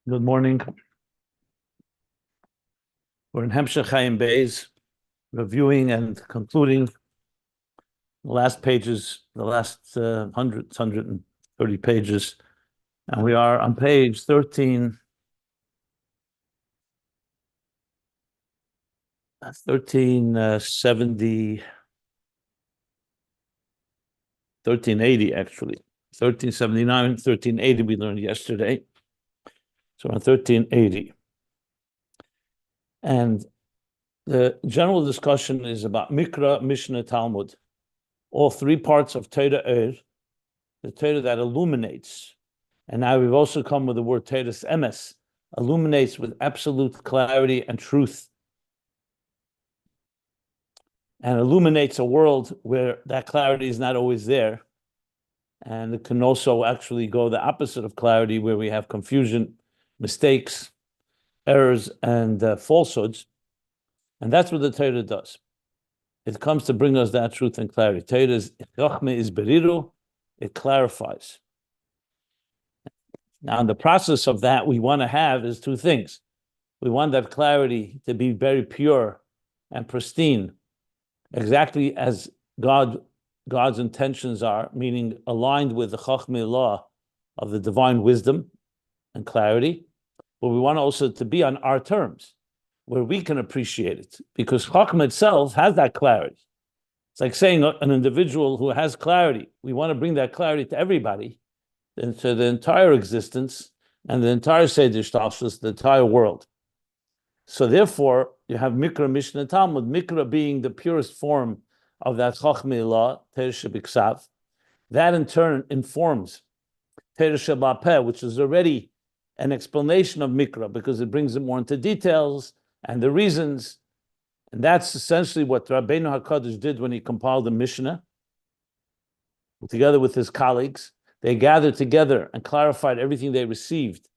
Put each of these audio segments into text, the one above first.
Good morning. We're in Ayin Beis, reviewing and concluding the last pages, the last 130 pages. And we are on page 1380, actually. 1379, 1380 we learned yesterday. So on 1380. And the general discussion is about Mikra, Mishnah, Talmud. All three parts of Torah the Torah that illuminates. And now we've also come with the word Torah's emes, illuminates with absolute clarity and truth. And illuminates a world where that clarity is not always there. And it can also actually go the opposite of clarity, where we have confusion, mistakes, errors, and falsehoods. And that's what the Torah does. It comes to bring us that truth and clarity. Torah's Chochmah is beriru, it clarifies. Now, in the process of that, we want to have is two things. We want that clarity to be very pure and pristine, exactly as God's intentions are, meaning aligned with the Chochmah law of the divine wisdom and clarity. But we want also to be on our terms, where we can appreciate it, because Chochmah itself has that clarity. It's like saying an individual who has clarity, we want to bring that clarity to everybody, and to the entire existence, and the entire Seder Shtalshus, the entire world. So therefore, you have Mikra, Mishnah, Talmud, Mikra being the purest form of that Chochmah law, Torah Shebiksav. That in turn informs Torah Sheba'al Peh, which is already an explanation of Mikra, because it brings it more into details and the reasons. And that's essentially what Rabbeinu HaKadosh did when he compiled the Mishnah. Together with his colleagues, they gathered together and clarified everything they received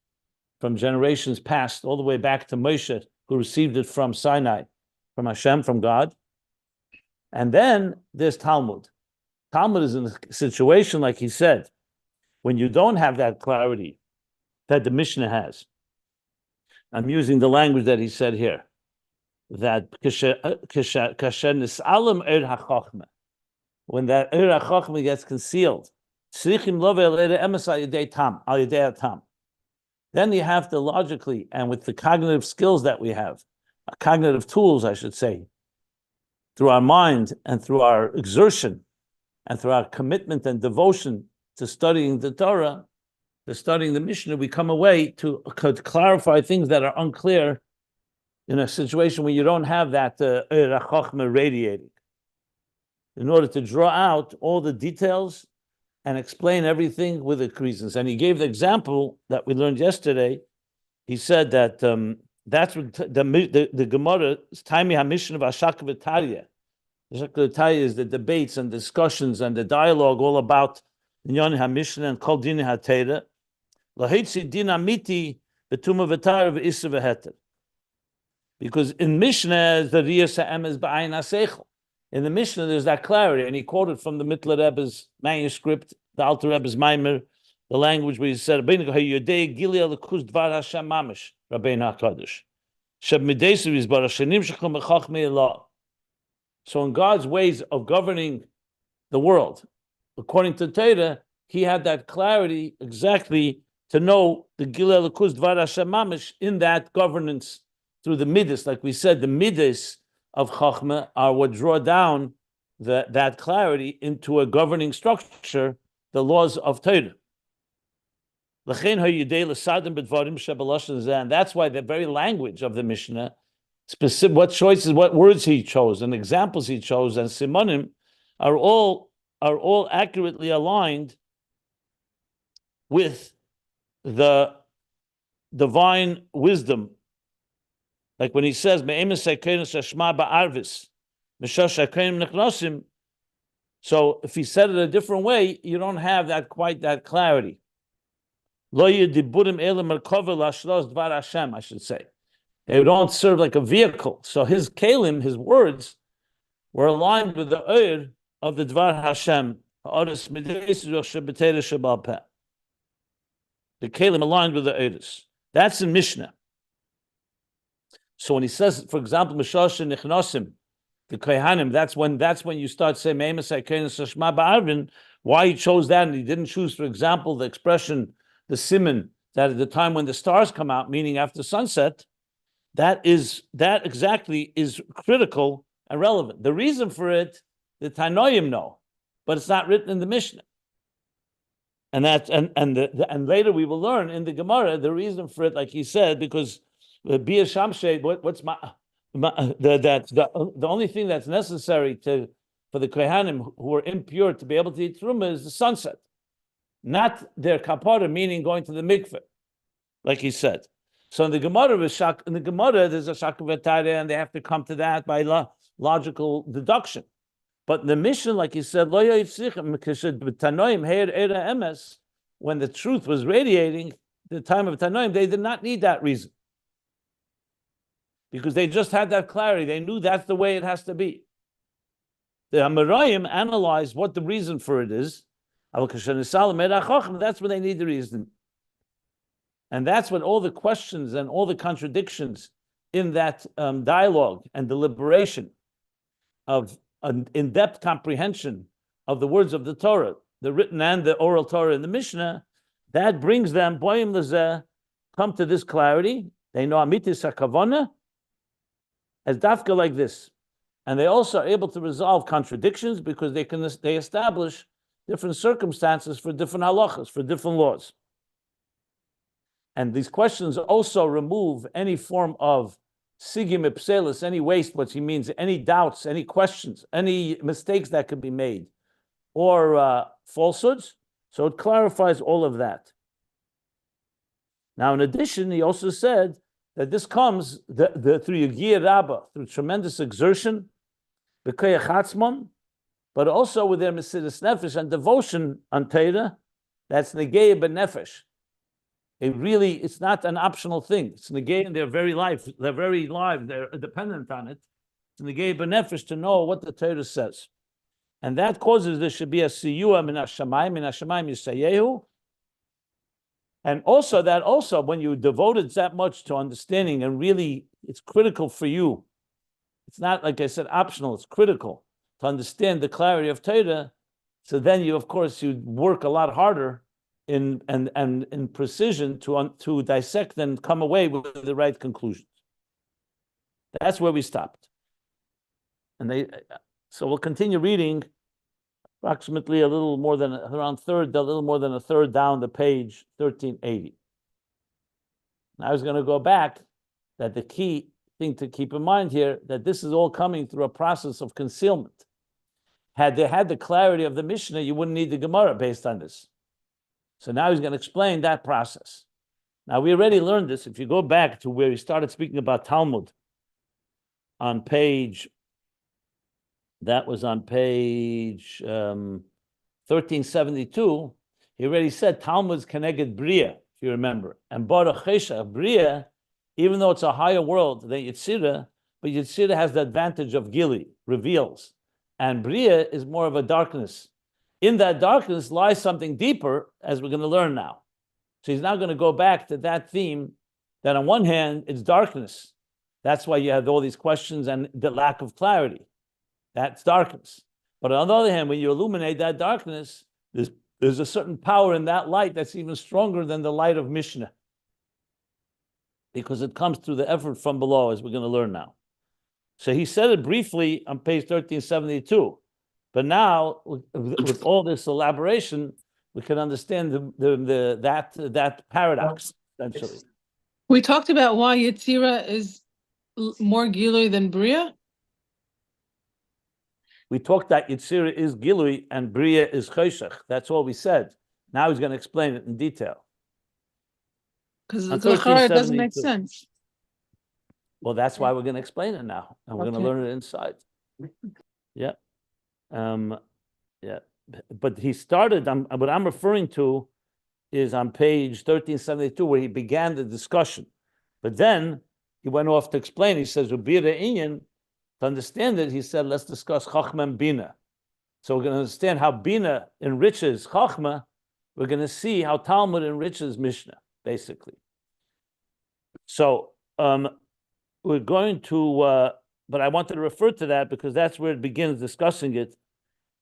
from generations past, all the way back to Moshe, who received it from Sinai, from Hashem, from God. And then there's Talmud. Talmud is in a situation, like he said, when you don't have that clarity that the Mishnah has. I'm using the language that he said here, that when that er hachachma gets concealed, then you have to logically, and with the cognitive skills that we have, cognitive tools, I should say, through our mind and through our exertion and through our commitment and devotion to studying the Torah, to studying the Mishnah, we come away to clarify things that are unclear in a situation where you don't have that Chochmah radiating, in order to draw out all the details and explain everything with the reasons. And he gave the example that we learned yesterday. He said that that's what the Gemara is Taimi HaMishnah V'Ashak V'Tarya. The Ashak V'Tarya is the debates and discussions and the dialogue all about Inyan HaMishnah and Kol Dini HaTeira. Lahitzi Din Amiti V'Tuma V'Tarya V'Issa V'Heter. Because in Mishnah, the Riyas HaEm is B'ayin HaSeichel. In the Mishnah, there's that clarity, and he quoted from the Mittler Rebbe's manuscript, the Alter Rebbe's Maimer, the language where he said, "Rabbeinu Hayodei Gilia L'Kus Dvar Hashem Mamish, Rabbeinu Hakadosh, Sheb Mideisu Yizbar Hashanim Shechum Echachmei Elah." So in God's ways of governing the world, according to Torah, he had that clarity exactly to know the Gilia L'Kus Dvar Hashem Mamish in that governance through the Midas. Like we said, the Midas of Chachma are what draw down that clarity into a governing structure, the laws of Torah. And that's why the very language of the Mishnah, specific what choices, what words he chose, and examples he chose, and simonim are all accurately aligned with the divine wisdom. Like when he says, so if he said it a different way, you don't have quite that clarity. I should say. They don't serve like a vehicle. So his kalim, his words, were aligned with the oir of the Dvar Hashem. The kalim aligned with the oirs. That's in Mishnah. So when he says, for example, Mishoshin Nichnosim, the Kohanim, that's when you start saying why he chose that and he didn't choose, for example, the expression, the siman, that at the time when the stars come out, meaning after sunset, that exactly is critical and relevant. The reason for it, the Tanoim know, but it's not written in the Mishnah. And later we will learn in the Gemara the reason for it, like he said, because the Bia Shamshed, the only thing that's necessary for the Kohanim who are impure to be able to eat truma is the sunset, not their kapara, meaning going to the mikveh, like he said. So in the Gemara, there's a shakavatare, and they have to come to that by logical deduction. But in the Mishnah, like he said, when the truth was radiating, the time of Tanoim, they did not need that reason. Because they just had that clarity. They knew that's the way it has to be. The Amarayim analyzed what the reason for it is. That's when they need the reason. And that's when all the questions and all the contradictions in that dialogue and deliberation of an in-depth comprehension of the words of the Torah, the written and the oral Torah in the Mishnah, that brings them, boim lezeh, come to this clarity. They know amitis hakavana as dafka like this. And they also are able to resolve contradictions because they establish different circumstances for different halachas, for different laws. And these questions also remove any form of sigim ipselis, any waste, what he means, any doubts, any questions, any mistakes that could be made, or falsehoods. So it clarifies all of that. Now, in addition, he also said that this comes through Yigiyah Rabbah, through tremendous exertion, b'koyach atzmon, but also with their mesidus nefesh and devotion on Torah. That's negei b'nefesh. It's not an optional thing. It's negay in their very life. They're very live. They're dependent on it. It's negay b'nefesh to know what the Torah says. And that causes there should be a siyua min hashamayim yisayehu. And also, when you devoted that much to understanding, and really it's critical for you, it's not, like I said, optional, it's critical to understand the clarity of Torah. So then you work a lot harder in precision to dissect and come away with the right conclusions. That's where we stopped. So we'll continue reading approximately a little more than a third down the page, 1380. Now I was going to go back that the key thing to keep in mind here, that this is all coming through a process of concealment. Had they had the clarity of the Mishnah, you wouldn't need the Gemara based on this. So now he's going to explain that process. Now we already learned this. If you go back to where he started speaking about Talmud on page 1372, he already said Talmud's connected Bria, if you remember. And Baruch Chesha, Bria, even though it's a higher world than Yetzirah, but Yetzirah has the advantage of Gili, reveals. And Bria is more of a darkness. In that darkness lies something deeper, as we're going to learn now. So he's now going to go back to that theme, that on one hand, it's darkness. That's why you have all these questions and the lack of clarity. That's darkness. But on the other hand, when you illuminate that darkness, there's a certain power in that light that's even stronger than the light of Mishnah, because it comes through the effort from below, as we're going to learn now. So he said it briefly on page 1372. But now, with all this elaboration, we can understand that paradox, essentially. We talked about why Yetzirah is more Gilui than Bria. We talked that Yetzirah is Gilui and Bria is Choshech. That's all we said. Now he's going to explain it in detail. Because the Chara doesn't make sense. Well, that's why we're going to explain it now. And we're going to learn it inside. Yeah. But he started, what I'm referring to is on page 1372, where he began the discussion. But then he went off to explain. He says, Ubira Inyan, to understand it, he said, let's discuss Chachma and Bina. So we're going to understand how Bina enriches Chachma. We're going to see how Talmud enriches Mishnah, basically. So we're going to, but I wanted to refer to that because that's where it begins discussing it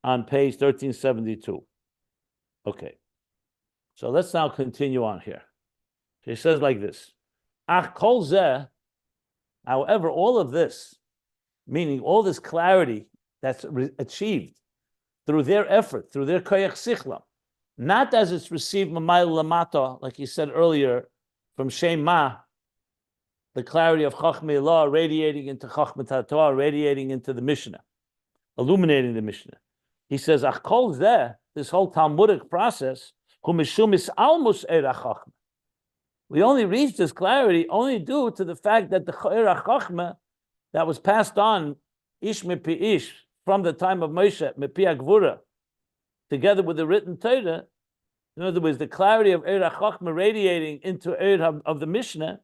on page 1372. Okay. So let's now continue on here. He says like this. Ach kol zeh, however, all of this, meaning all this clarity that's achieved through their effort, through their koyach sichla, not as it's received mamayl lamata, like he said earlier, from Shema, the clarity of Chachmei Law radiating into Chachmei Torah, radiating into the Mishnah, illuminating the Mishnah. He says, Ach kol zeh, this whole Talmudic process, hu mishum almus eira Chachmeh. We only reach this clarity only due to the fact that the eira Chachmeh that was passed on ish mipi ish from the time of Moshe, mipi agvura, together with the written Torah. In other words, the clarity of eira Chachmeh radiating into eira of the Mishnah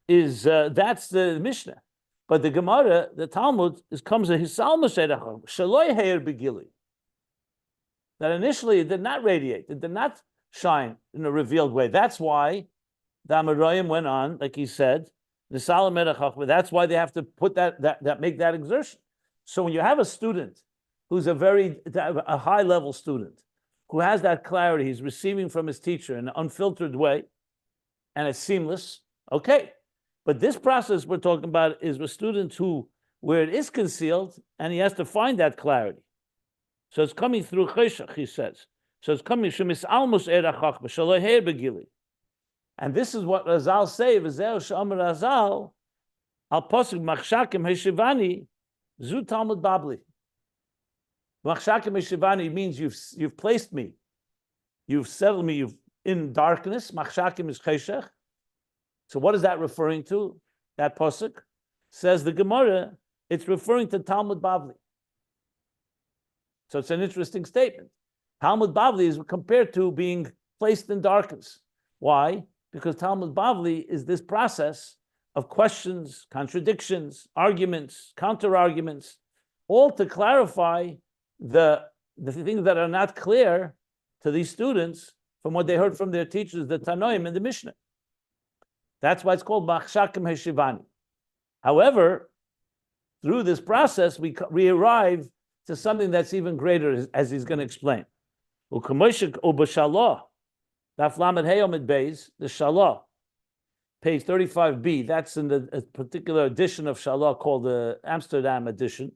is that's the Mishnah. But the Gemara, the Talmud, comes a hisalmus eira Chachmeh shaloi heir begili. That initially it did not radiate, it did not shine in a revealed way. That's why the Amoraim went on, like he said, the Salam Chachmeh. That's why they have to put that make that exertion. So when you have a student who's a high level student who has that clarity, he's receiving from his teacher in an unfiltered way, and it's seamless. Okay, but this process we're talking about is with students where it is concealed, and he has to find that clarity. So it's coming through cheshach, he says. So it's coming shemis almus eira chachma shelo heir begili. And this is what Razal say, v'zeh she'amar Razal, al posuk machshakim heshivani, zu Talmud Babli. Machshakim heshivani means you've placed me, you've settled me, you've in darkness. Machshakim is cheshach. So what is that referring to? That posuk says the Gemara, it's referring to Talmud Babli. So it's an interesting statement. Talmud Bavli is compared to being placed in darkness. Why? Because Talmud Bavli is this process of questions, contradictions, arguments, counter-arguments, all to clarify the things that are not clear to these students from what they heard from their teachers, the Tanoim and the Mishnah. That's why it's called Machshakim Heshivani. However, through this process, we arrive to something that's even greater, as he's going to explain. The Ayin Beis, the Shalah, page 35b, that's in a particular edition of Shalah called the Amsterdam edition.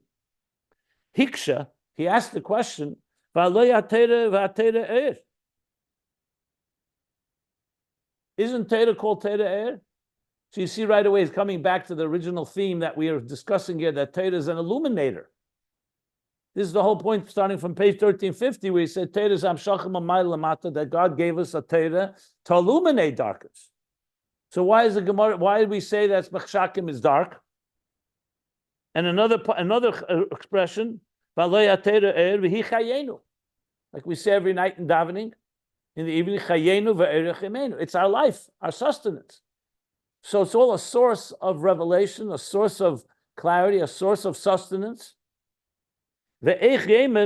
Hiksha, he asked the question, isn't Torah called Torah Er? So you see right away, he's coming back to the original theme that we are discussing here, that Torah is an illuminator. This is the whole point, starting from page 1350, where he said, that God gave us a Torah to illuminate darkness. So why is the Gemara? Why did we say that Machshakim is dark? And another expression, like we say every night in davening, in the evening, it's our life, our sustenance. So it's all a source of revelation, a source of clarity, a source of sustenance. That's the end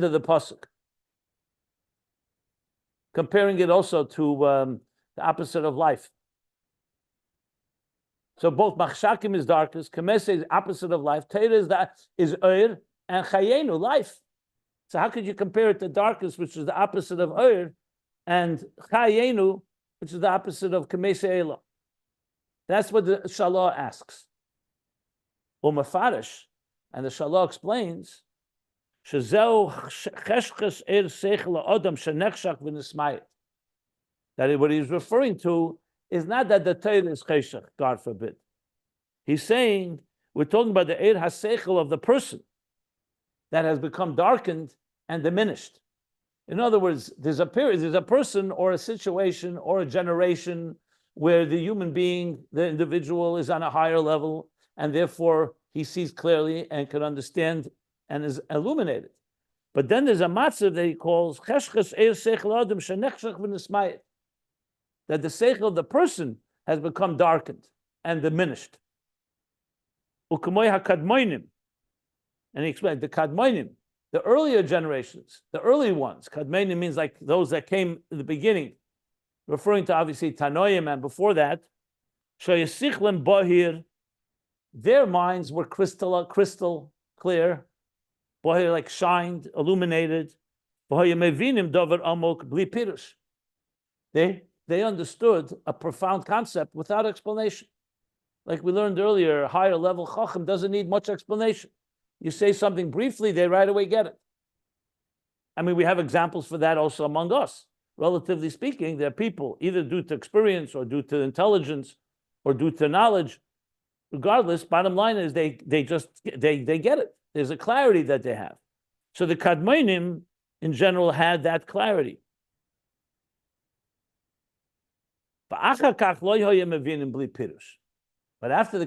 of the pasuk. Comparing it also to the opposite of life. So both machshakim is darkness, kamese is opposite of life, Torah is oir, and chayenu, life. So how could you compare it to darkness, which is the opposite of oir, and chayenu, which is the opposite of kamese elah? That's what the Shalah asks. Umafarish, and the Shalah explains, that what he's referring to is not that the Torah is cheshach, God forbid. He's saying we're talking about the eir haseichel of the person that has become darkened and diminished. In other words, there's a person or a situation or a generation where the human being, the individual, is on a higher level, and therefore he sees clearly and can understand and is illuminated. But then there's a matzav that he calls cheshches eir seichel adam shenechshach v'nismayit, that the seichel of the person has become darkened and diminished. U'kamoy hakadmoinim, and he explained the kadmoinim, the earlier generations, the early ones, Kadmeni means like those that came in the beginning, referring to obviously Tanoim and before that, Shayasichlim Bahir, their minds were crystal clear, Bahir like shined, illuminated. They understood a profound concept without explanation. Like we learned earlier, a higher level Chacham doesn't need much explanation. You say something briefly, they right away get it. I mean, we have examples for that also among us. Relatively speaking, there are people, either due to experience or due to intelligence or due to knowledge. Regardless, bottom line is they get it. There's a clarity that they have. So the Kadmonim, in general, had that clarity. But after the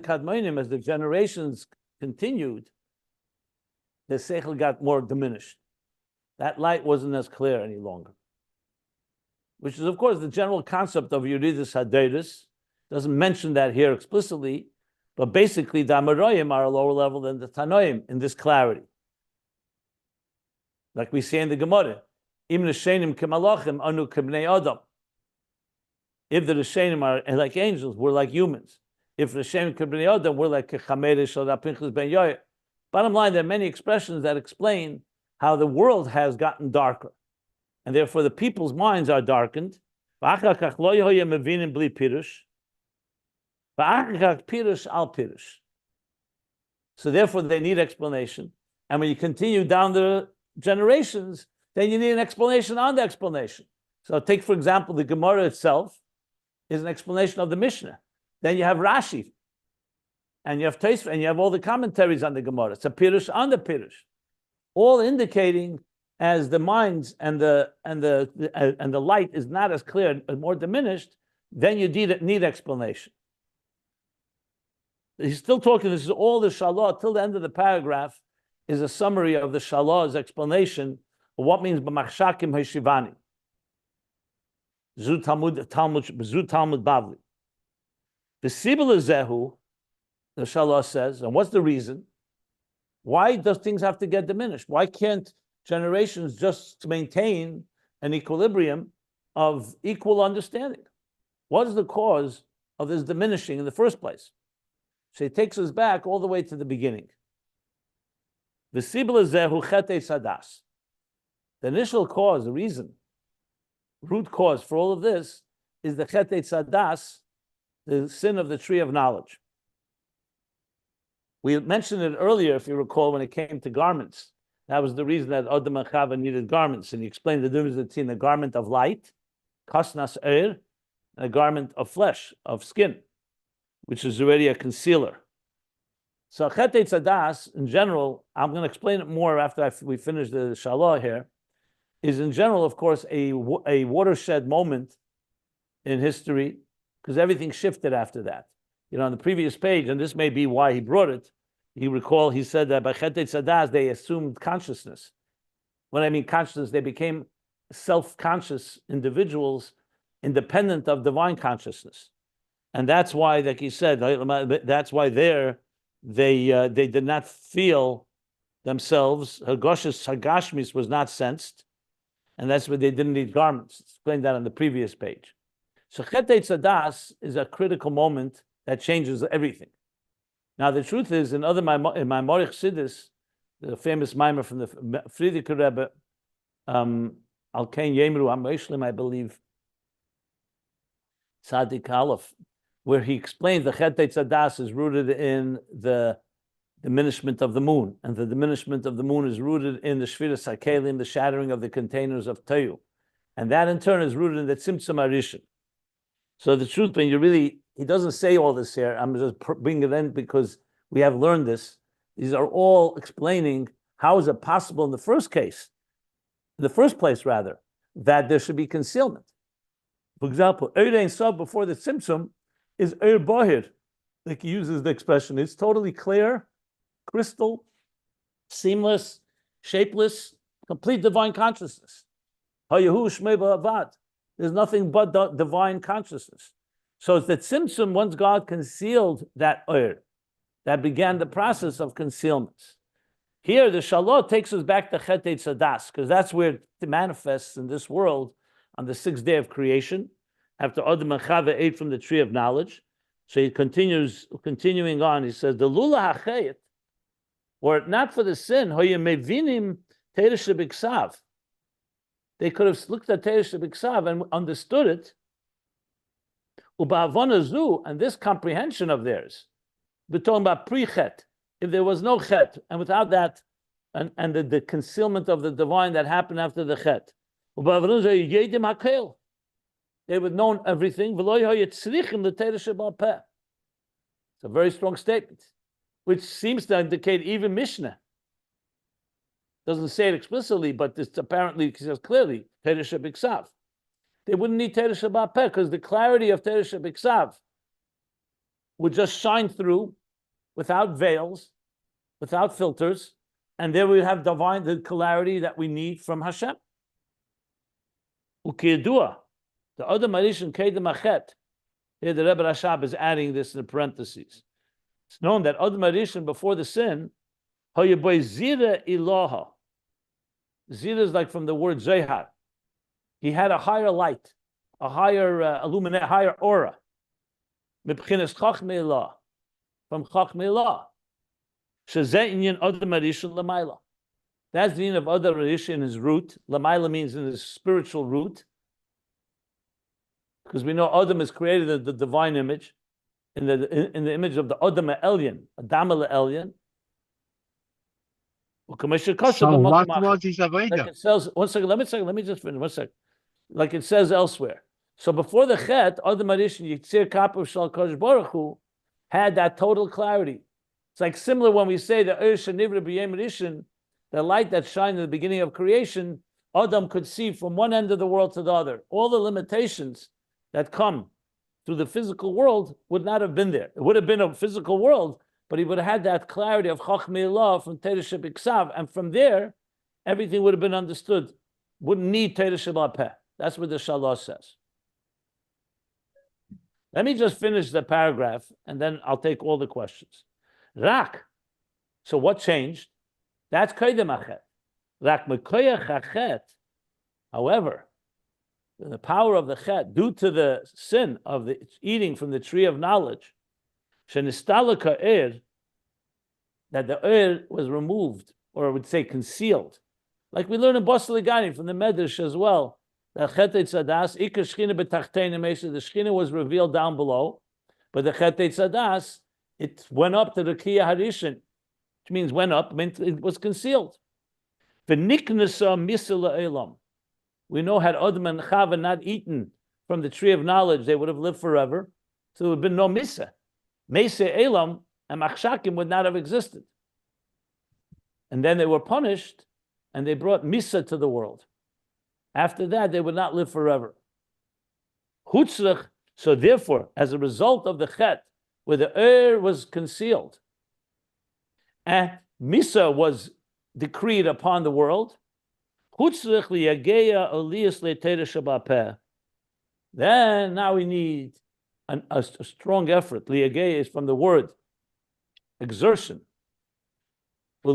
Kadmonim, as the generations continued, the Seichel got more diminished. That light wasn't as clear any longer. Which is, of course, the general concept of Yuridis Haderis. Doesn't mention that here explicitly, but basically the Amoraim are a lower level than the Tanoim in this clarity. Like we say in the Gemara, Im Rishenim Kemalachim Anu Kebnei Adam. If the Rishenim are like angels, we're like humans. If Rishenim Kebnei Adam, we're like Kechamerish or Pinchas Ben Yoyer. Bottom line, there are many expressions that explain how the world has gotten darker, and therefore the people's minds are darkened. So therefore they need explanation. And when you continue down the generations, then you need an explanation on the explanation. So take, for example, the Gemara itself is an explanation of the Mishnah. Then you have Rashi, and you have Tosfos, and you have all the commentaries on the Gemara. It's a Pirush on the Pirush, all indicating as the minds and the light is not as clear and more diminished, then you need explanation. He's still talking. This is all the Shalah till the end of the paragraph is a summary of the Shalah's explanation of what means b'machshakim hashivani. Zu Talmud Bavli. The Sibul Zehu, the Shalah says, and what's the reason? Why does things have to get diminished? Why can't generations just maintain an equilibrium of equal understanding? What is the cause of this diminishing in the first place? So he takes us back all the way to the beginning. The Sibul Zehu Chetei Sadas. The initial cause, the reason, root cause for all of this is the Chetei Sadas, the sin of the tree of knowledge. We mentioned it earlier, if you recall, when it came to garments. That was the reason that Adam and Chava needed garments. And he explained the difference between a garment of light, kasnas eir, and a garment of flesh, of skin, which is already a concealer. So Chetei Tzadas, in general, I'm going to explain it more after we finish the Shalah here, is in general, of course, a watershed moment in history, because everything shifted after that. You know, on the previous page, and this may be why he brought it, he said that by Chetei Tzadas, they assumed consciousness. When I mean consciousness, they became self-conscious individuals independent of divine consciousness. And that's why, like he said, that's why they did not feel themselves. Hagashmis was not sensed, and that's why they didn't need garments. Explained that on the previous page. So Chetei Tzadas is a critical moment that changes everything. Now the truth is, in Maimorich Sidis, the famous mimer from the Frierdiker Rebbe, Al Kain Yemru Amoishlim, I believe, Tzadik Aleph, where he explains the Chetei Tzadas is rooted in the diminishment of the moon, and the diminishment of the moon is rooted in the Shviras HaKelim, the shattering of the containers of Toyu, and that in turn is rooted in the Tzimtzum HaRishon. So the truth, when you really, he doesn't say all this here, I'm just bringing it in because we have learned this. These are all explaining how is it possible in the first place, that there should be concealment. For example, Eir Ein Sof before the Tzimtzum is Eir Bahir, like he uses the expression. It's totally clear, crystal, seamless, shapeless, complete divine consciousness. Hayahu Shmei Ba'avad. There's nothing but divine consciousness. So it's that Tzimtzum, once God concealed that Eir, that began the process of concealment. Here, the Shalah takes us back to Chet Eitzadas, because that's where it manifests in this world on the sixth day of creation, after Adam and Chava ate from the tree of knowledge. So he continuing on, he says, the Lula HaChayet, were it not for the sin, Hoyemevinim Teresh B'Ksav, they could have looked at Teresh B'Ksav and understood it. Uba'avonazu, and this comprehension of theirs, we're talking about pre-chet. If there was no chet, and without that, and the concealment of the divine that happened after the chet, they would know everything. It's a very strong statement, which seems to indicate even Mishnah doesn't say it explicitly, but it's apparently says clearly Teresh B'Ksav. They wouldn't need Teresh B'Peh because the clarity of Teresh B'Ksav would just shine through without veils, without filters, and there we have the clarity that we need from Hashem. Ukiyadua, the other Marishan Kedem Achet. Here the Rebbe Rashab is adding this in the parentheses. It's known that Adam Marishan before the sin, Hoyeboy Zira Ilaha. Zira is like from the word Zehar. He had a higher light, a higher higher aura. Mibchinas Chachmei Ilah, from Chachmei Ilah. Shezeh inyan Adam Marishan Lamaila. That's the meaning of Adam Marishan in his root. Lamaila means in his spiritual root. Because we know Adam is created in the divine image, in the image of the Adam Elyon, Adam Elyon. So what was his Like Aveda? it says, let me just finish, one second. Like it says elsewhere. So before the Chet, Adam Marishan, Yitzir Kapav Shal Kodesh Baruch Hu, had that total clarity. It's like similar when we say the Shanivra B'Yem Rishon, the light that shined in the beginning of creation, Adam could see from one end of the world to the other. All the limitations that come through the physical world would not have been there. It would have been a physical world, but he would have had that clarity of Chachmei Ilah from Teresh B'Ksav, and from there, everything would have been understood. Wouldn't need Teresh B'Peh. That's what the Shalah says. Let me just finish the paragraph, and then I'll take all the questions. Rak. So what changed? That's Kedem Achet. Rak Mekoyach Achet. However, the power of the Chet, due to the sin of the eating from the tree of knowledge, Shenistalaka that the was removed, or I would say concealed. Like we learn in Basel Gani from the Medrash as well. The Chet Eitzadas, Ikar Shchina B'Tachtein Mesa, the Shchina was revealed down below, but the Chet Eitzadas, it went up to the Kiyah Harishan, which means went up, meant it was concealed. V'niknasa misila elam. We know had Adam and Chava not eaten from the tree of knowledge, they would have lived forever. So there would have been no misa. Mesa elam and machshakim would not have existed. And then they were punished, and they brought misa to the world. After that, they would not live forever. Hutzrach. So therefore, as a result of the chet, where the was concealed, and misa was decreed upon the world, then now we need a strong effort. Liageya is from the word exertion. To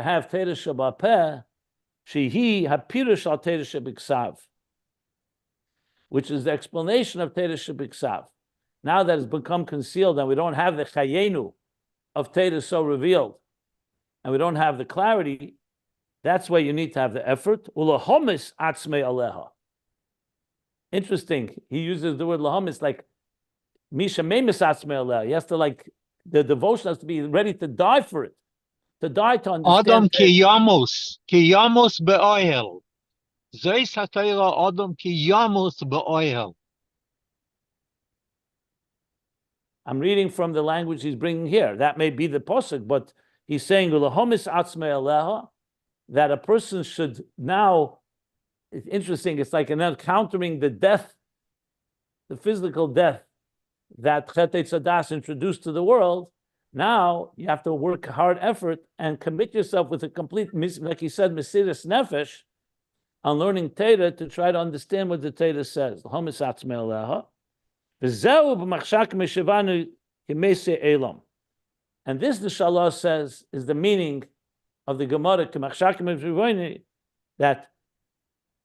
have Teresh B'Peh, shehi hapirush al Teresh B'Ksav, which is the explanation of Teresh B'Ksav. Now that it's become concealed and we don't have the chayenu of Teresh so revealed, and we don't have the clarity, that's why you need to have the effort. Ulahomis atzmei aleha. Interesting. He uses the word lahomis like misha memis atzmei aleha. He has to the devotion has to be ready to die for it, to die to understand. Adam kiyamos be'ohel. Zeis hatayra Adam kiyamos be'ohel. I'm reading from the language he's bringing here. That may be the posuk, but he's saying ulahomis atzmei aleha, that a person should now. It's interesting. It's like encountering the death, the physical death that Chet Eitzadas introduced to the world. Now you have to work hard effort and commit yourself with a complete, like he said, Mesiras Nefesh, on learning Torah to try to understand what the Torah says. And this, the Shalah says, is the meaning of the Gemara, that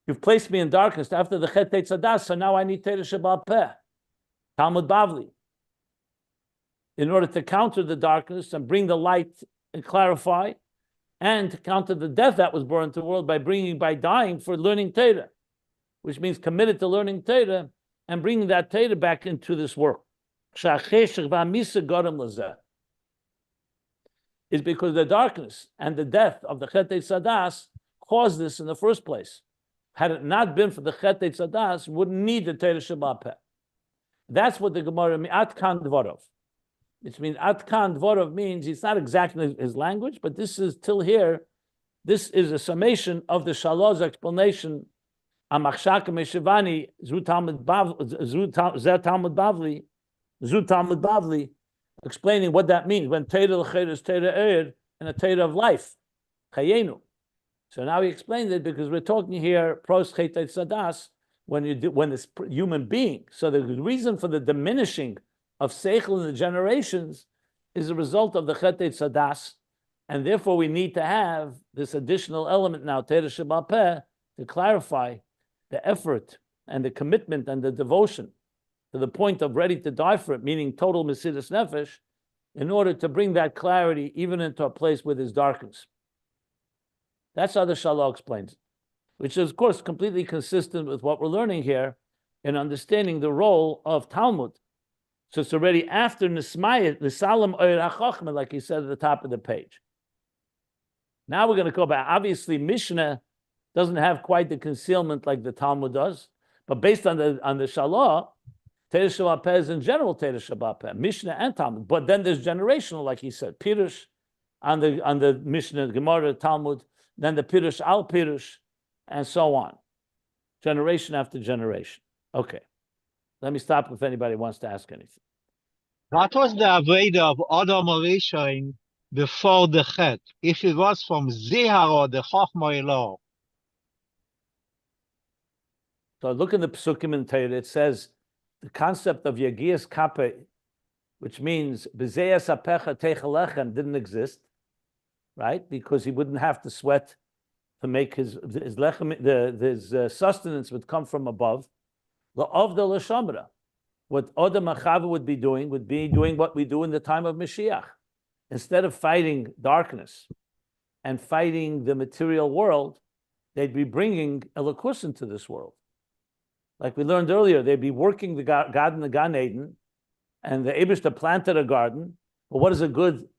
you've placed me in darkness after the Chet Eitzadas, so now I need Torah Sheba'al Peh, Talmud Bavli, in order to counter the darkness and bring the light and clarify, and to counter the death that was brought into the world by dying for learning Torah, which means committed to learning Torah and bringing that Torah back into this world. Is because the darkness and the death of the Chet Eitzadas caused this in the first place. Had it not been for the Chet Eitzadas, wouldn't need the Torah Sheba'al Peh. That's what the Gemara means, At Kan Dvorov. Which means At Kan Dvorov means, it's not exactly his language, but this is till here, this is a summation of the Shalah's explanation, Amachshaka Meshivani, Zu Talmud Bavli, explaining what that means when Torah l'chayr is Torah eir and a Torah of life, chayenu. So now he explained it because we're talking here pros Chet Eitzadas when it's human being. So the reason for the diminishing of seichel in the generations is a result of the Chet Eitzadas, and therefore we need to have this additional element now, Torah Sheba'al Peh, to clarify the effort and the commitment and the devotion to the point of ready to die for it, meaning total Mesiras Nefesh, in order to bring that clarity even into a place where there's darkness. That's how the Shalah explains it, which is, of course, completely consistent with what we're learning here in understanding the role of Talmud. So it's already after Nismayet, the Salam Oyer HaChochmah, like he said at the top of the page. Now we're going to go back. Obviously, Mishnah doesn't have quite the concealment like the Talmud does, but based on the Shalah, Torah Sheba'al Peh is in general Torah Sheba'al Peh, Mishnah and Talmud. But then there's generational, like he said, Pirush on the Mishnah, Gemara, Talmud, then the Pirush al Pirush, and so on, generation after generation. Okay, let me stop if anybody wants to ask anything. What was the Aveda of Adam Rishon before the Chet? If it was from Zehara, the Chochmah Elah. So look in the Pesukim in Torah, it says, the concept of Yagias Kape, which means B'zeyas Apecha Techalechem, didn't exist, right? Because he wouldn't have to sweat to make his lechem, his sustenance would come from above. La'avda l'shamra, what Adam Achava would be doing what we do in the time of Mashiach. Instead of fighting darkness and fighting the material world, they'd be bringing Elokus into this world. Like we learned earlier, they'd be working the garden, the Gan Eden, and the Eibishter planted a garden. But what does a good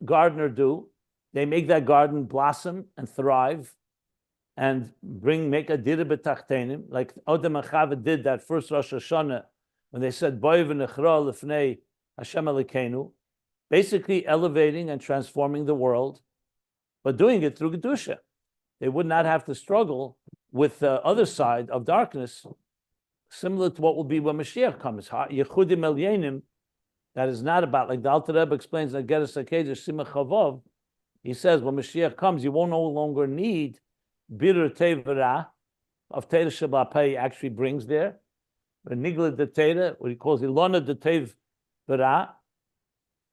gardener do? They make that garden blossom and thrive, and make a dira b'tachtenim, like Odem Achava did that first Rosh Hashanah when they said Boy v'nechra l'fnei Hashem Elokeinu, basically elevating and transforming the world, but doing it through Kedusha. They would not have to struggle with the other side of darkness, similar to what will be when Mashiach comes. Yechudim Elyenim, that is not about, like the Alter Rebbe explains in Geras HaKedesh Simach Chavav, he says when Mashiach comes, you won't no longer need Birur Tevera of Torah Sheba'al Peh, he actually brings there. Nigla de Torah, what he calls Ilona de Tevera,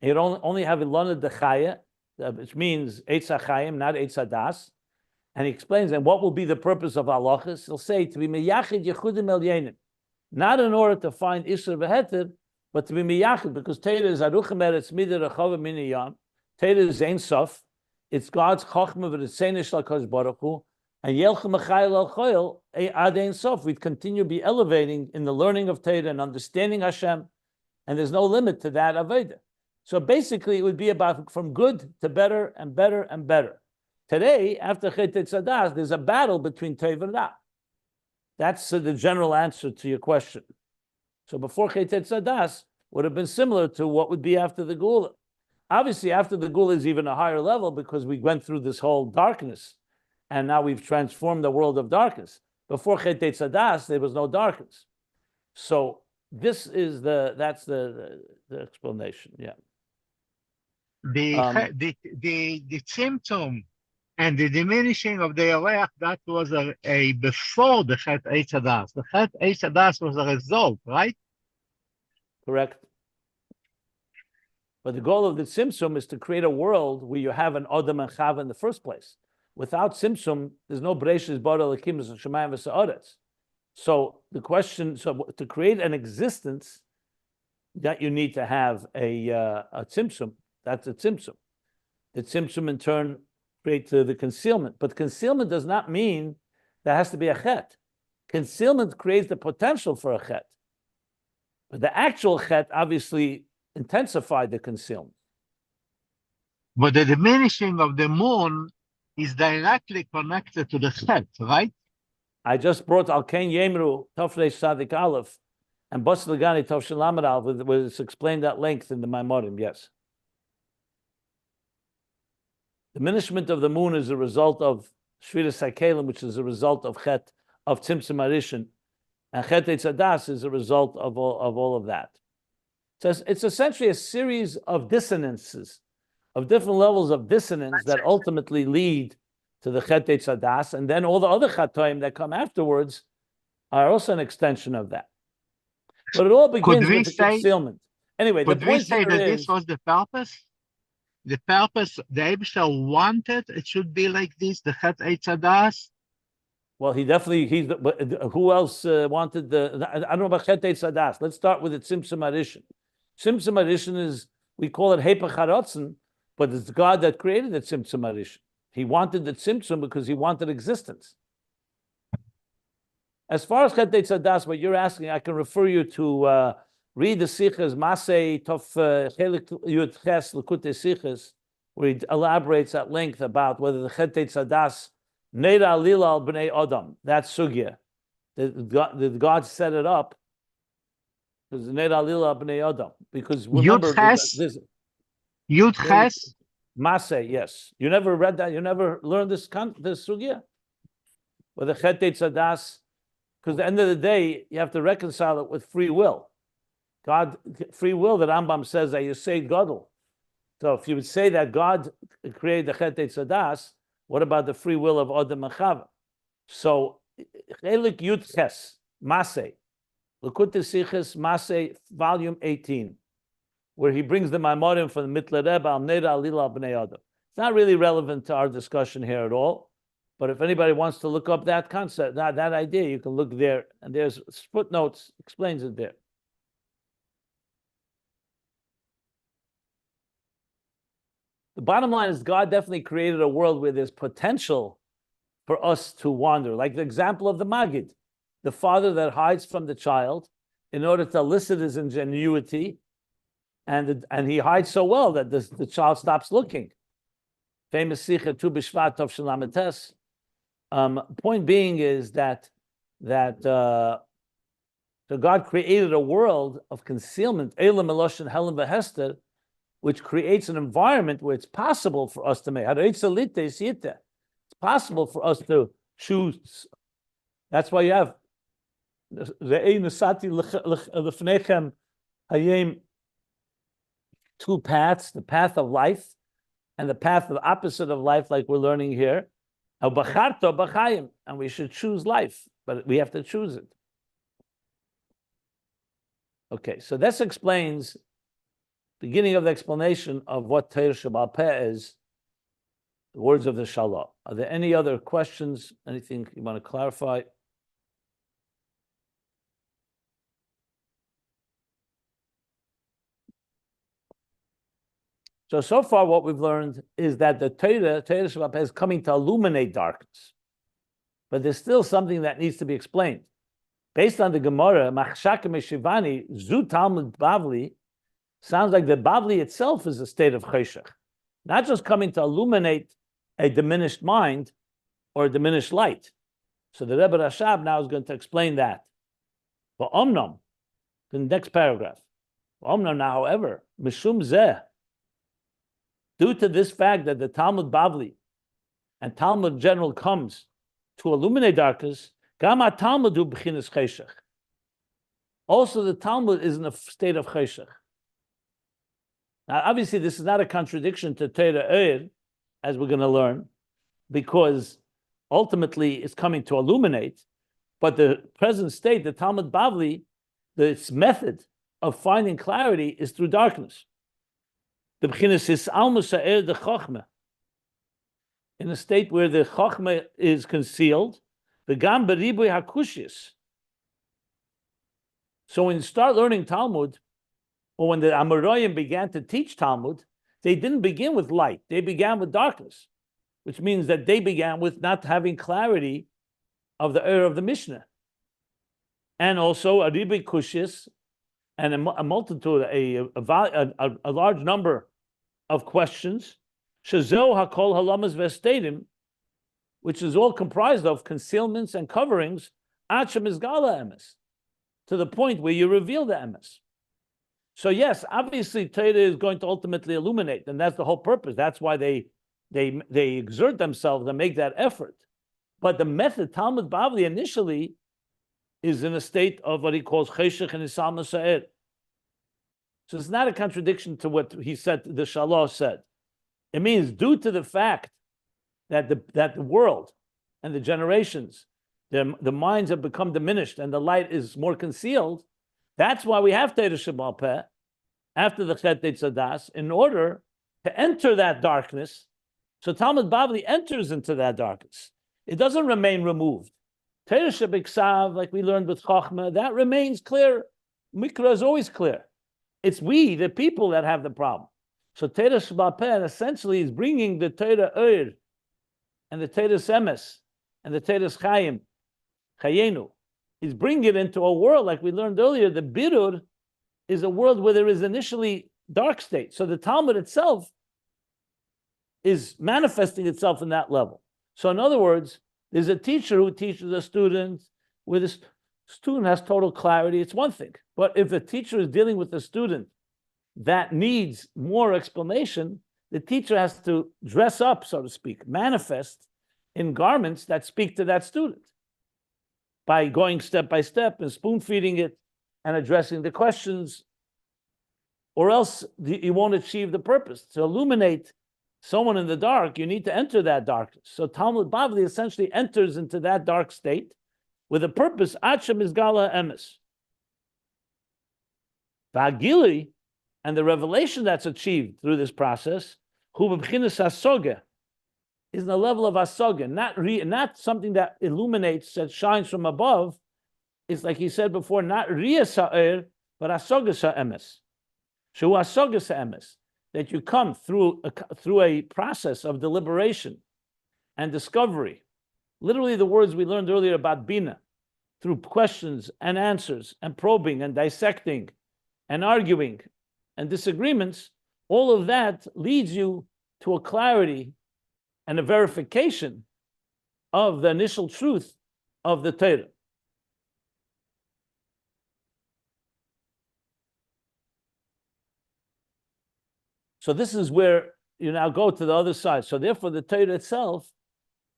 he only have Ilona de Chaya, which means Eitz HaChayim, not Eitz HaDas. And he explains, and what will be the purpose of halachas? He'll say, to be miyachid yechudim elyenim. Not in order to find Isra v'heter, but to be miyachid, because Torah is aruchem eretz midah rechava miniyam. Torah is Ein Sof. It's God's chachma v'ritzeinish l'kadosh baruch hu. And yelchem achayil al choyel ad Ein Sof. We'd continue to be elevating in the learning of Torah and understanding Hashem. And there's no limit to that Aveda. So basically, it would be about from good to better and better and better. Today, after Chet Eitzadas, there's a battle between Tov and Ra. That's the general answer to your question. So before Chet Eitzadas would have been similar to what would be after the Geula. Obviously, after the Geula is even a higher level because we went through this whole darkness, and now we've transformed the world of darkness. Before Chet Eitzadas, there was no darkness. So this is that's the explanation. Yeah. The symptom and the diminishing of the Yarech, that was a before the Chet Eitzadas. The Chet Eitzadas was a result, right? Correct. But the goal of the Tzimtzum is to create a world where you have an Adam and Chava in the first place. Without Tzimtzum, there's no Bereshis Bara Elokim Shemayim v'Sa'aretz. So the question, so to create an existence, that you need to have a Tzimtzum. That's a Tzimtzum. The Tzimtzum in turn creates the concealment. But concealment does not mean there has to be a Chet. Concealment creates the potential for a Chet. But the actual Chet obviously intensified the concealment. But the diminishing of the moon is directly connected to the Chet, right? I just brought Al Ken Yemru, Tafresh Sadik Aleph, and Bas Lagani Tov Shalom Aleph, was explained at length in the Maimorim, yes. Diminishment of the moon is a result of Shviras HaKelim, which is a result of Chet, of Tzimtzum Arishin, and Chet Eitz Hadas is a result of all of that. So it's essentially a series of dissonances, of different levels of dissonance that ultimately lead to the Chet Eitz Hadas, and then all the other Chatoim that come afterwards are also an extension of that. But it all begins with the concealment. Anyway, the point could we say that is, this was the purpose? The purpose, the Eibishter wanted it should be like this, the Chet Eitz Hadas? well, he definitely, who else wanted I don't know about Chet Eitz Hadas. Let's start with the Tzimtzum Arishin. Tzimtzum Arishin is, we call it Hepech HaRatzon, but it's God that created the Tzimtzum Arishin. He wanted the Tzimtzum because he wanted existence. As far as Chet Eitz Hadas, what you're asking, I can refer you to read the Sichas, Masei Tov Chelik Yud Ches Lekutei Sichas, where he elaborates at length about whether the Chet Eitz Hadas Neira Lila al Bnei Adam, that's Sugya. Did God set it up? Because Neira Lila al Bnei Adam. Because remember, Yud Ches? Masei, yes. You never read that? You never learned this Sugya? Where the Chet Eitz Hadas, because at the end of the day, you have to reconcile it with free will. God, free will, that Rambam says that you say Gadol. So if you would say that God created the Chet Eitz Hadas, what about the free will of Adam and Chava? So, Chelik Yud Ches, Masei, Lekutei Sichas, Masei, volume 18, where he brings the Maimorim from the Mitler Rebbe, Al Neira Alila Bnei Adam. It's not really relevant to our discussion here at all, but if anybody wants to look up that concept, that idea, you can look there, and there's footnotes, explains it there. The bottom line is God definitely created a world where there's potential for us to wander. Like the example of the Magid, the father that hides from the child in order to elicit his ingenuity, and he hides so well that the child stops looking. Famous Sikha Tu B'Shvat Tov Shalamates. Point being is that so God created a world of concealment, Elam Eloshin Helen V'Hester, which creates an environment where it's possible for us to make. It's possible for us to choose. That's why you have two paths, the path of life and the path of opposite of life, like we're learning here. And we should choose life, but we have to choose it. Okay, so this explains beginning of the explanation of what Torah Sheba'al Peh is, the words of the Shalah. Are there any other questions? Anything you want to clarify? So far what we've learned is that the Torah Sheba'al Peh is coming to illuminate darkness. But there's still something that needs to be explained. Based on the Gemara, Machshaka Meshivani, Zu Talmud Bavli, sounds like the Bavli itself is a state of Cheshach, not just coming to illuminate a diminished mind or a diminished light. So the Rebbe Rashab now is going to explain that. But Omnom, the next paragraph. Omnom now, however, Mishum Zeh, due to this fact that the Talmud Bavli and Talmud in general comes to illuminate darkness, Gama Talmudu b'chinas Cheshach. Also, the Talmud is in a state of Cheshach. Now, obviously, this is not a contradiction to Torah Eir, as we're going to learn, because ultimately it's coming to illuminate, but the present state, the Talmud Bavli, its method of finding clarity is through darkness. The b'chinas is almus ha'er the chochma. In a state where the chochma is concealed, the gam beribui hakushis. So when you start learning Talmud, or when the Amoraim began to teach Talmud, they didn't begin with light. They began with darkness, which means that they began with not having clarity of the of the Mishnah. And also a ribi kushis, and a multitude, a large number of questions, shazo hakol halamas vestadim, which is all comprised of concealments and coverings, achem is gala emes, to the point where you reveal the emes. So yes, obviously Torah is going to ultimately illuminate, and that's the whole purpose. That's why they exert themselves and make that effort. But the method, Talmud Bavli, initially is in a state of what he calls cheshech and isal masa'er. So it's not a contradiction to what he said, the Shalosh said. It means due to the fact that the world and the generations, the minds have become diminished and the light is more concealed, that's why we have Torah Sheba'al Peh after the Chet Tzadas, in order to enter that darkness. So Talmud Bavli enters into that darkness. It doesn't remain removed. Torah Shebiksav, like we learned with Chochmah, that remains clear. Mikra is always clear. It's we, the people, that have the problem. So Torah Sheba'al Peh essentially is bringing the Torah Ur and the Torah Semes and the Torah Chayim, Chayenu. He's bringing it into a world, like we learned earlier, the Birur is a world where there is initially dark state. So the Talmud itself is manifesting itself in that level. So in other words, there's a teacher who teaches a student, where the student has total clarity, it's one thing. But if a teacher is dealing with a student that needs more explanation, the teacher has to dress up, so to speak, manifest in garments that speak to that student by going step by step and spoon feeding it and addressing the questions, or else you won't achieve the purpose. To illuminate someone in the dark, you need to enter that darkness. So Talmud Bavli essentially enters into that dark state with a purpose, Achem is Gala Emes. Vagili, and the revelation that's achieved through this process, Hu b'bchinas hasoga, is in the level of hasoga, not something that illuminates, that shines from above. It's like he said before, not riyas ha'er, but hasoga ha'emes. Shu hasoga ha'emes, that you come through a process of deliberation and discovery. Literally the words we learned earlier about Bina, through questions and answers and probing and dissecting and arguing and disagreements, all of that leads you to a clarity and a verification of the initial truth of the Torah. So this is where you now go to the other side. So therefore the Torah itself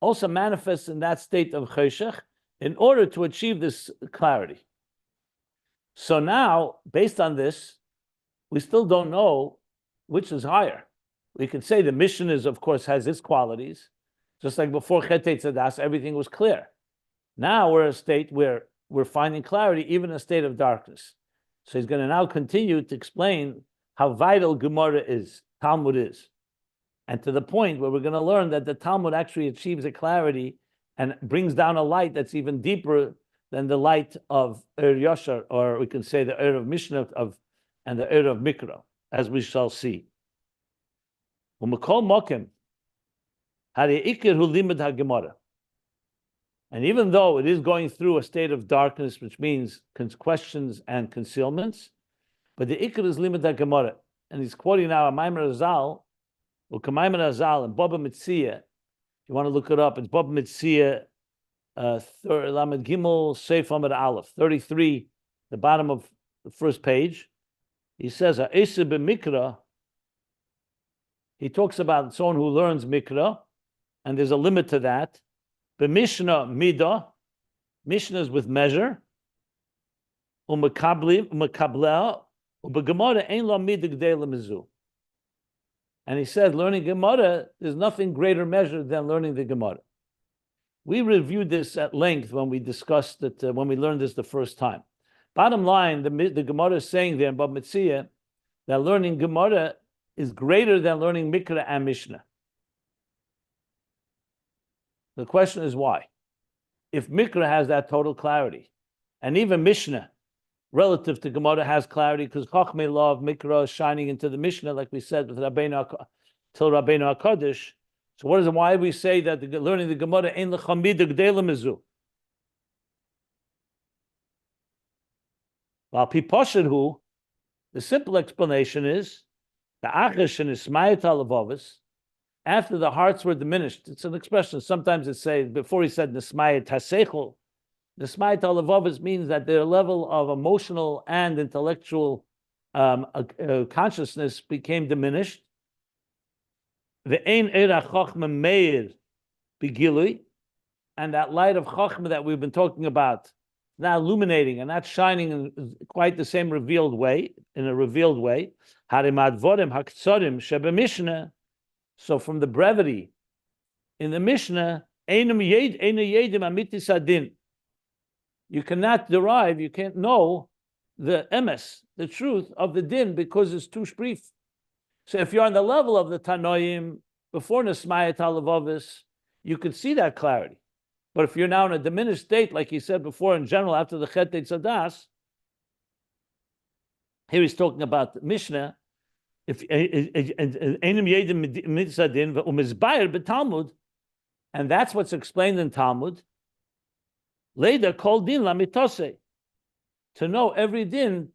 also manifests in that state of cheshech in order to achieve this clarity. So now, based on this, we still don't know which is higher. We could say the mission is, of course, has its qualities. Just like before Chet Tzadas, everything was clear. Now we're in a state where we're finding clarity, even in a state of darkness. So he's going to now continue to explain how vital Gemara is, Talmud is. And to the point where we're going to learn that the Talmud actually achieves a clarity and brings down a light that's even deeper than the light of Ur Yashar, or we can say the Ur of Mishnah and the Ur of Mikra, as we shall see. And even though it is going through a state of darkness, which means questions and concealments, but the Ikr is limud ha-Gemara. And he's quoting now a Maimar Azal, or Maimar Azal, and Baba Mitzia. If you want to look it up, it's Baba Mitzia, Lamed Gimel, Seif Amid Aleph, 33, the bottom of the first page. He says, Ha'esa b'mikra, he talks about someone who learns mikra, and there's a limit to that. B'mishnah midah, Mishnah is with measure. U'mekableh, u'b'gemara ein lo midah gdei l'mizu. And he said, learning Gemara, there's nothing greater measure than learning the Gemara. We reviewed this at length when we discussed it, when we learned this the first time. Bottom line, the Gemara is saying there in Bab Mitzia that learning Gemara is greater than learning Mikra and Mishnah. The question is why? If Mikra has that total clarity, and even Mishnah, relative to Gemara, has clarity because Chachmei law of Mikra is shining into the Mishnah, like we said with Rabbeinu till Rabbeinu HaKadosh. So why do we say that learning the Gemara ain't l'chamid g'dela mizu? While Pipashadhu, the simple explanation is the Achish and Ismayat Alavavis, after the hearts were diminished. It's an expression. Sometimes it says, before he said Nismayat Hasechel, Nismayat Alavavis means that their level of emotional and intellectual consciousness became diminished. Ve'ein era Chachma Meir Begilui, and that light of Chachma that we've been talking about, not illuminating and not shining in quite the same revealed way, in a revealed way. Harimad Vorim Haktsorim Shebe Mishnah. So from the brevity in the Mishnah, you cannot derive, you can't know the emes, the truth of the din, because it's too brief. So if you're on the level of the Tanoim before Nismayat Halavavis, you could see that clarity. But if you're now in a diminished state, like he said before, in general, after the Chet Tzadas, here he's talking about the Mishnah. If and that's what's explained in Talmud. Later, called din lamitose, to know every din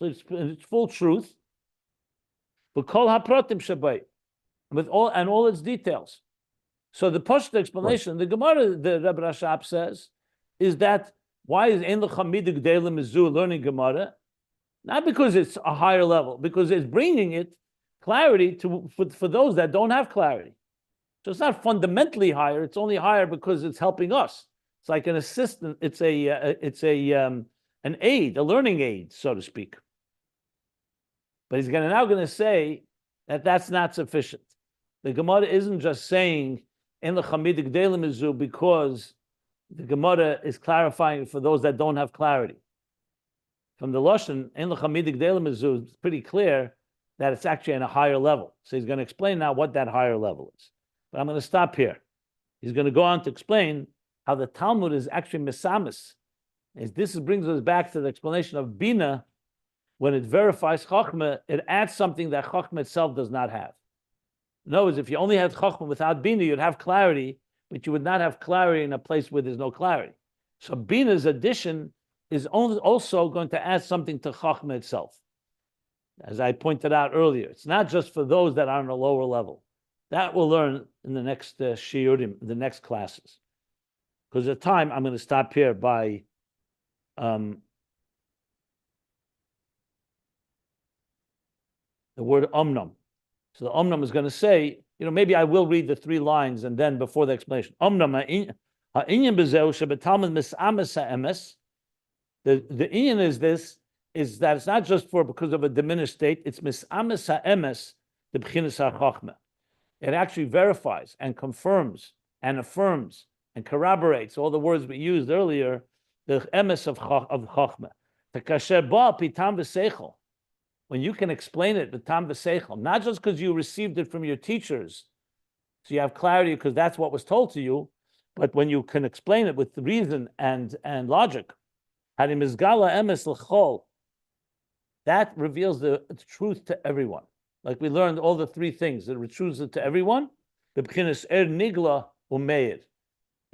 in its full truth, but kol hapratim shabai, with all its details. So the Pashut explanation, the Gemara, the Rebbe Rashab says, is that why is ein l'chamidig de'elim mizu learning Gemara? Not because it's a higher level, because it's bringing it clarity for those that don't have clarity. So it's not fundamentally higher; it's only higher because it's helping us. It's like an assistant. It's an aid, a learning aid, so to speak. But he's now going to say that that's not sufficient. The Gemara isn't just saying in the chamidik delim izu because the Gemara is clarifying for those that don't have clarity. From the Lashon, in the chamidik delim izu, it's pretty clear that it's actually on a higher level. So he's going to explain now what that higher level is. But I'm going to stop here. He's going to go on to explain how the Talmud is actually misamis. This brings us back to the explanation of Bina. When it verifies Chachma, it adds something that Chachma itself does not have. In other words, if you only had Chachma without Bina, you'd have clarity, but you would not have clarity in a place where there's no clarity. So Bina's addition is also going to add something to Chachma itself. As I pointed out earlier, it's not just for those that are on a lower level. That we'll learn in the next shiurim, the next classes. Because at the time, I'm going to stop here by the word omnam. So the omnam is going to say, maybe I will read the 3 lines and then before the explanation. Omnam ha'inyan b'zeu shebetalmud misamas ha'emes. The inyan is that it's not just because of a diminished state, it's misamas ha'emes, the b'chinas ha'chachma. It actually verifies and confirms and affirms and corroborates all the words we used earlier, the emes of chachma. Tekasher ba pitam v'seichel. When you can explain it with tam v'seichel, not just because you received it from your teachers, so you have clarity because that's what was told to you, but when you can explain it with reason and logic, harim izgala emes l'chol, that reveals the truth to everyone. Like we learned all the 3 things, it reveals it to everyone. B'bchinas er nigla umeir,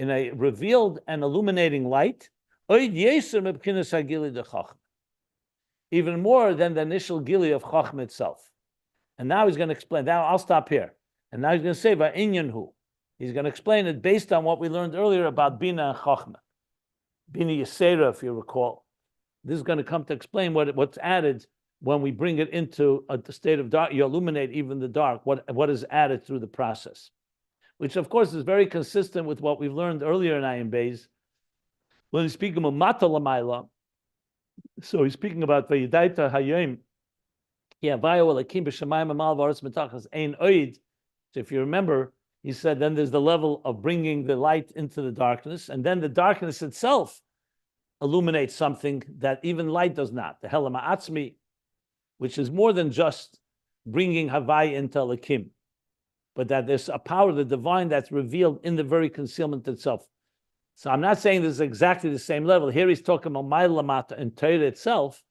in a revealed and illuminating light, oid yeser b'bchinas hagili de chachma, even more than the initial gili of chachma itself. And now he's going to explain. Now I'll stop here. And now he's going to say about inyanhu. He's going to explain it based on what we learned earlier about bina and chachma, bina yesera, if you recall. This is going to come to explain what's added when we bring it into a state of dark. You illuminate even the dark. What is added through the process, which of course is very consistent with what we've learned earlier in Ayin Beis. When he's speaking of mata l'mayla, so he's speaking about vayidaita hayom. Yeah, vayo elakim b'shamayim amal v'aretz mitachas ein oid. So if you remember, he said then there's the level of bringing the light into the darkness, and then the darkness itself illuminates something that even light does not. The helam ha'atzmi, which is more than just bringing Havai into Elokim, but that there's a power of the divine that's revealed in the very concealment itself. So I'm not saying this is exactly the same level. Here he's talking about my lamata in Torah itself,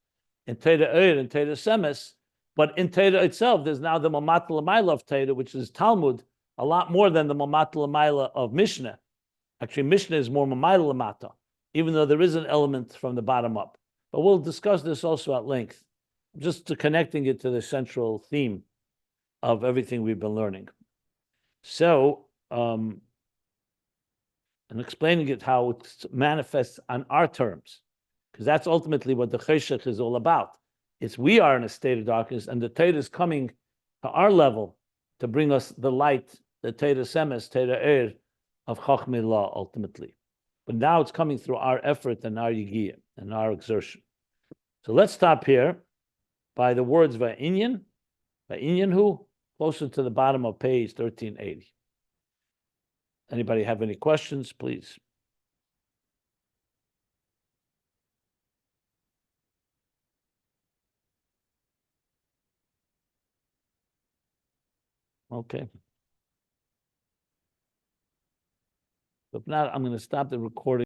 in Torah in Torah Semes, but in Torah itself, there's now the mamata l'mayla of Torah, which is Talmud, a lot more than the mamata l'mayla of Mishnah. Actually, Mishnah is more mamayla lamata, even though there is an element from the bottom up. But we'll discuss this also at length, just to connecting it to the central theme of everything we've been learning. So, and explaining it how it manifests on our terms, because that's ultimately what the cheshech is all about. It's we are in a state of darkness, and the Torah is coming to our level to bring us the light, the Torah Semes, Torah of Chachmei Law, ultimately. But now it's coming through our effort and our yigiyah and our exertion. So let's stop here by the words Va'inyan who, closer to the bottom of page 1380. Anybody have any questions, please? Okay. If not, I'm going to stop the recording.